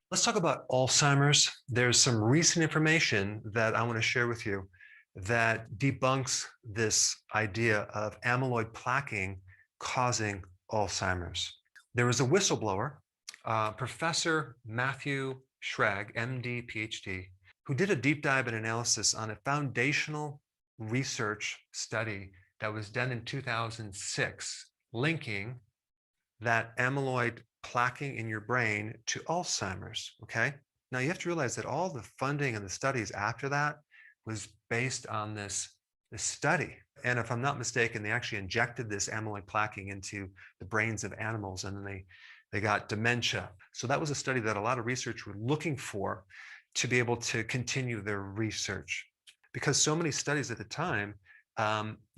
Let's talk about Alzheimer's. There's some recent information that I want to share with you that debunks this idea of amyloid plaquing causing Alzheimer's. There was a whistleblower, Professor Matthew Schrag, MD, PhD, who did a deep dive and analysis on a foundational research study that was done in 2006, linking that amyloid plaquing in your brain to Alzheimer's, okay? Now you have to realize that all the funding and the studies after that was based on this study. And if I'm not mistaken, they actually injected this amyloid plaquing into the brains of animals, and then they got dementia. So that was a study that a lot of research were looking for to be able to continue their research. Because so many studies at the time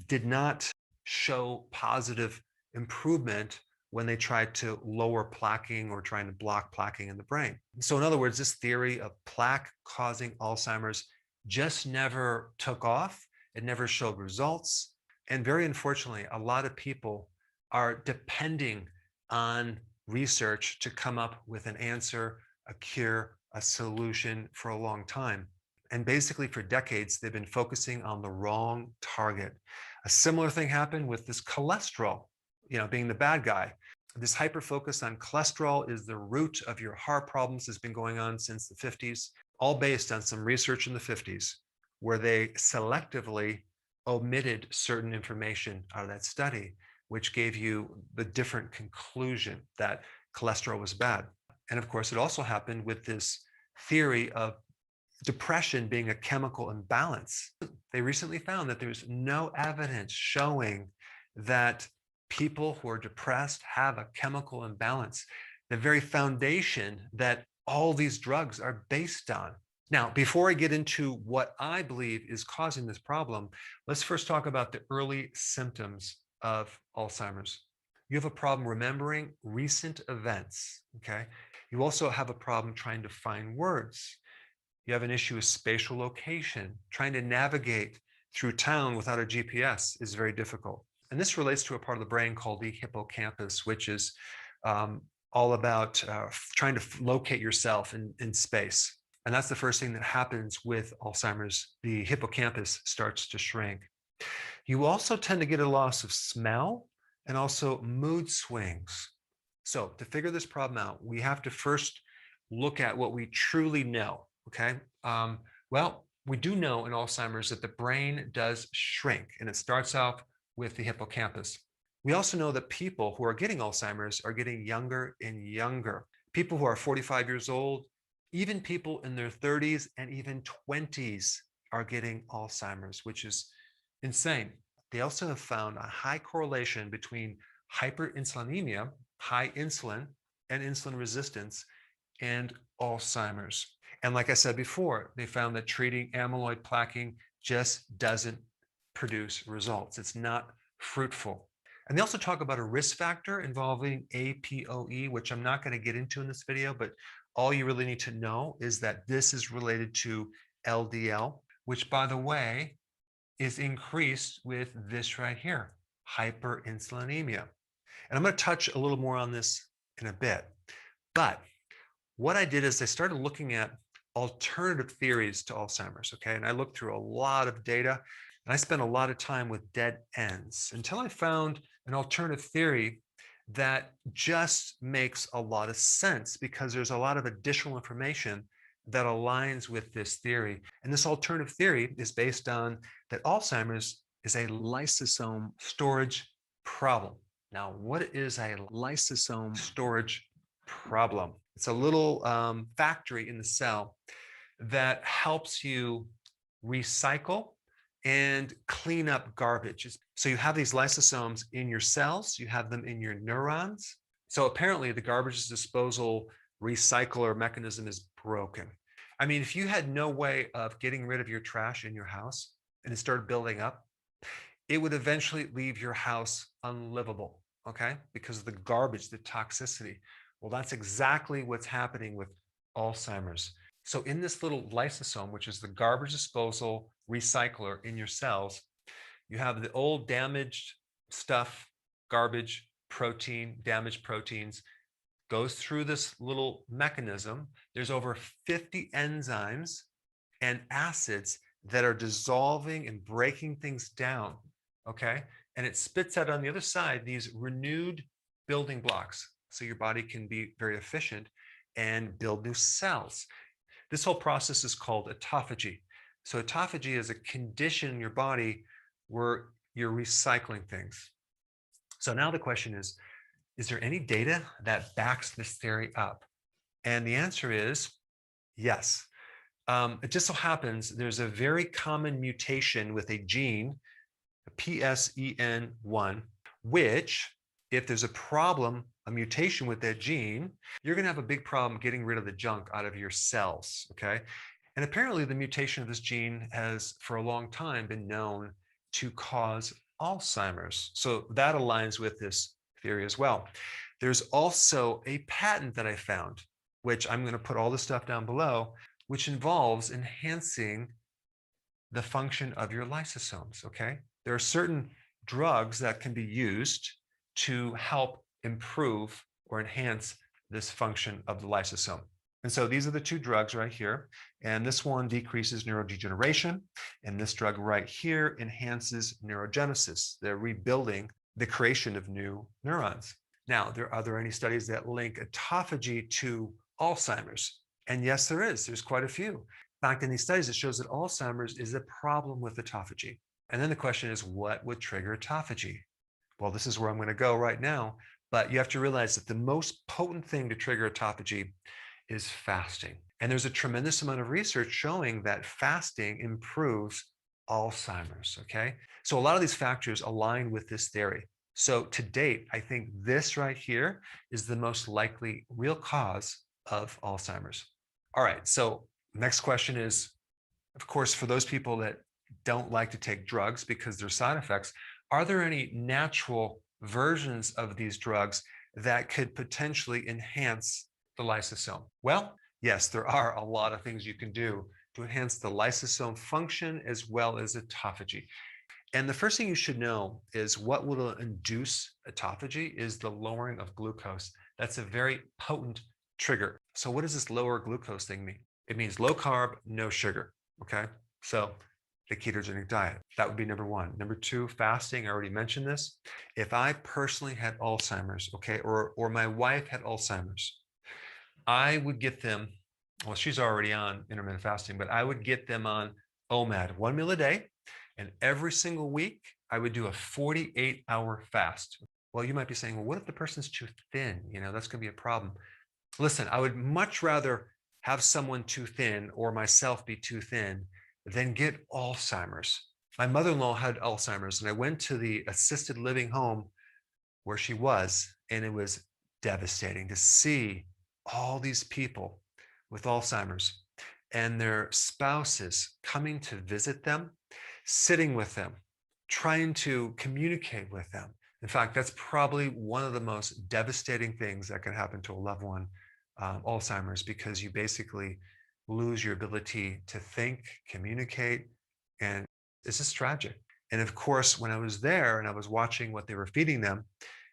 did not show positive improvement when they tried to lower plaquing or trying to block plaquing in the brain. So in other words, this theory of plaque causing Alzheimer's just never took off. It never showed results. And very unfortunately, a lot of people are depending on research to come up with an answer, a cure, a solution for a long time. And basically for decades, they've been focusing on the wrong target. A similar thing happened with this cholesterol, being the bad guy. This hyper focus on cholesterol is the root of your heart problems has been going on since the 50s, all based on some research in the 50s where they selectively omitted certain information out of that study, which gave you the different conclusion that cholesterol was bad. And of course, it also happened with this theory of depression being a chemical imbalance. They recently found that there's no evidence showing that people who are depressed have a chemical imbalance, the very foundation that all these drugs are based on. Now, before I get into what I believe is causing this problem, let's first talk about the early symptoms of Alzheimer's. You have a problem remembering recent events, okay? You also have a problem trying to find words. You have an issue with spatial location. Trying to navigate through town without a GPS is very difficult. And this relates to a part of the brain called the hippocampus, which is all about trying to locate yourself in space. And that's the first thing that happens with Alzheimer's. The hippocampus starts to shrink. You also tend to get a loss of smell and also mood swings. So to figure this problem out, we have to first look at what we truly know, okay? Well, we do know in Alzheimer's that the brain does shrink, and it starts off with the hippocampus. We also know that people who are getting Alzheimer's are getting younger and younger. People who are 45 years old, even people in their 30s and even 20s are getting Alzheimer's, which is insane. They also have found a high correlation between hyperinsulinemia, high insulin, and insulin resistance, and Alzheimer's. And like I said before, they found that treating amyloid plaquing just doesn't produce results. It's not fruitful. And they also talk about a risk factor involving APOE, which I'm not going to get into in this video, but all you really need to know is that this is related to LDL, which, by the way, is increased with this right here, hyperinsulinemia. And I'm going to touch a little more on this in a bit. But what I did is I started looking at alternative theories to Alzheimer's, okay? And I looked through a lot of data, and I spent a lot of time with dead ends until I found an alternative theory that just makes a lot of sense because there's a lot of additional information that aligns with this theory. And this alternative theory is based on that Alzheimer's is a lysosome storage problem. Now, what is a lysosome storage problem? It's a little factory in the cell that helps you recycle and clean up garbage. So you have these lysosomes in your cells, you have them in your neurons. So apparently the garbage disposal recycler mechanism is broken. I mean, if you had no way of getting rid of your trash in your house and it started building up, it would eventually leave your house unlivable, okay? Because of the garbage, the toxicity. Well, that's exactly what's happening with Alzheimer's. So in this little lysosome, which is the garbage disposal recycler in your cells, you have the old damaged stuff, garbage, protein, damaged proteins, goes through this little mechanism. There's over 50 enzymes and acids that are dissolving and breaking things down, okay? And it spits out on the other side these renewed building blocks so your body can be very efficient and build new cells. This whole process is called autophagy. So autophagy is a condition in your body where you're recycling things. So now the question is there any data that backs this theory up? And the answer is yes. It just so happens there's a very common mutation with a gene, PSEN1, which, if there's a problem, a mutation with that gene, you're going to have a big problem getting rid of the junk out of your cells, okay? And apparently the mutation of this gene has, for a long time, been known to cause Alzheimer's. So that aligns with this theory as well. There's also a patent that I found, which I'm going to put all the stuff down below, which involves enhancing the function of your lysosomes, okay? There are certain drugs that can be used to help improve or enhance this function of the lysosome. And so these are the two drugs right here. And this one decreases neurodegeneration. And this drug right here enhances neurogenesis. They're rebuilding the creation of new neurons. Now, are there any studies that link autophagy to Alzheimer's? And yes, there is. There's quite a few. In fact, in these studies, it shows that Alzheimer's is a problem with autophagy. And then the question is, what would trigger autophagy? Well, this is where I'm going to go right now. But you have to realize that the most potent thing to trigger autophagy is fasting. And there's a tremendous amount of research showing that fasting improves Alzheimer's, okay? So a lot of these factors align with this theory. So to date, I think this right here is the most likely real cause of Alzheimer's. All right, so next question is, of course, for those people that don't like to take drugs because there's side effects, are there any natural versions of these drugs that could potentially enhance the lysosome? Well, yes, there are a lot of things you can do to enhance the lysosome function as well as autophagy. And the first thing you should know is what will induce autophagy is the lowering of glucose. That's a very potent trigger. So what does this lower glucose thing mean? It means low carb, no sugar, okay? So the ketogenic diet, that would be number one. Number two, fasting, I already mentioned this. If I personally had Alzheimer's, okay, or my wife had Alzheimer's, I would get them, well, she's already on intermittent fasting, but I would get them on OMAD, 1 meal a day. And every single week, I would do a 48-hour fast. Well, you might be saying, well, what if the person's too thin? You know, that's going to be a problem. Listen, I would much rather have someone too thin or myself be too thin than get Alzheimer's. My mother-in-law had Alzheimer's, and I went to the assisted living home where she was, and it was devastating to see all these people with Alzheimer's and their spouses coming to visit them, sitting with them, trying to communicate with them. In fact, that's probably one of the most devastating things that can happen to a loved one, Alzheimer's, because you basically lose your ability to think, communicate, and it's just tragic. And of course, when I was there and I was watching what they were feeding them,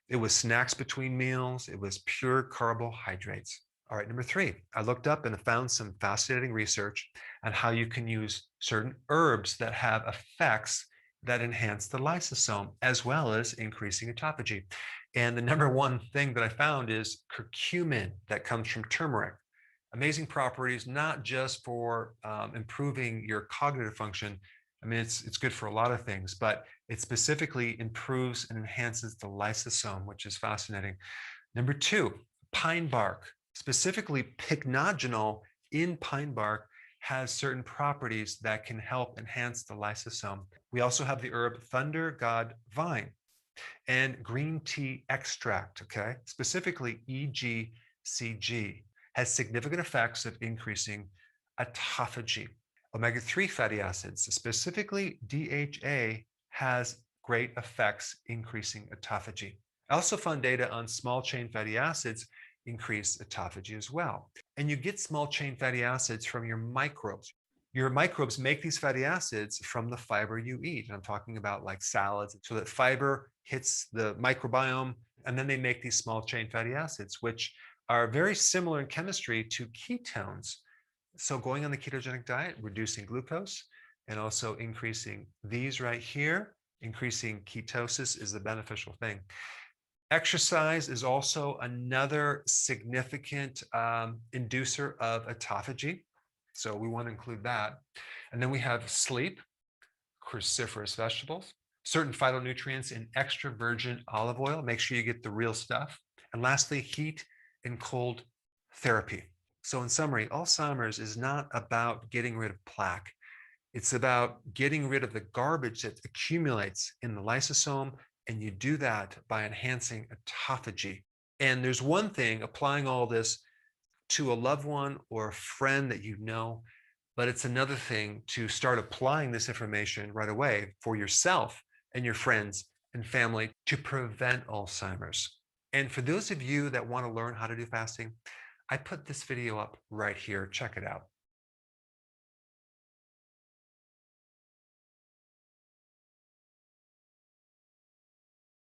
it was snacks between meals, it was pure carbohydrates. All right, number three, I looked up and I found some fascinating research on how you can use certain herbs that have effects that enhance the lysosome, as well as increasing autophagy. And the number one thing that I found is curcumin that comes from turmeric. Amazing properties, not just for improving your cognitive function. I mean, it's good for a lot of things, but it specifically improves and enhances the lysosome, which is fascinating. Number two, pine bark. Specifically, pycnogenol in pine bark has certain properties that can help enhance the lysosome. We also have the herb thunder god vine and green tea extract, okay? Specifically, EGCG has significant effects of increasing autophagy. Omega-3 fatty acids, specifically DHA, has great effects increasing autophagy. I also found data on small chain fatty acids increase autophagy as well. And you get small chain fatty acids from your microbes. Your microbes make these fatty acids from the fiber you eat. And I'm talking about like salads, so that fiber hits the microbiome, and then they make these small chain fatty acids, which are very similar in chemistry to ketones. So going on the ketogenic diet, reducing glucose, and also increasing these right here, increasing ketosis is the beneficial thing. Exercise is also another significant inducer of autophagy. So we want to include that. And then we have sleep, cruciferous vegetables, certain phytonutrients in extra virgin olive oil. Make sure you get the real stuff. And lastly, heat and cold therapy. So in summary, Alzheimer's is not about getting rid of plaque. It's about getting rid of the garbage that accumulates in the lysosome, and you do that by enhancing autophagy. And there's one thing, applying all this to a loved one or a friend that you know, but it's another thing to start applying this information right away for yourself and your friends and family to prevent Alzheimer's. And for those of you that want to learn how to do fasting, I put this video up right here. Check it out.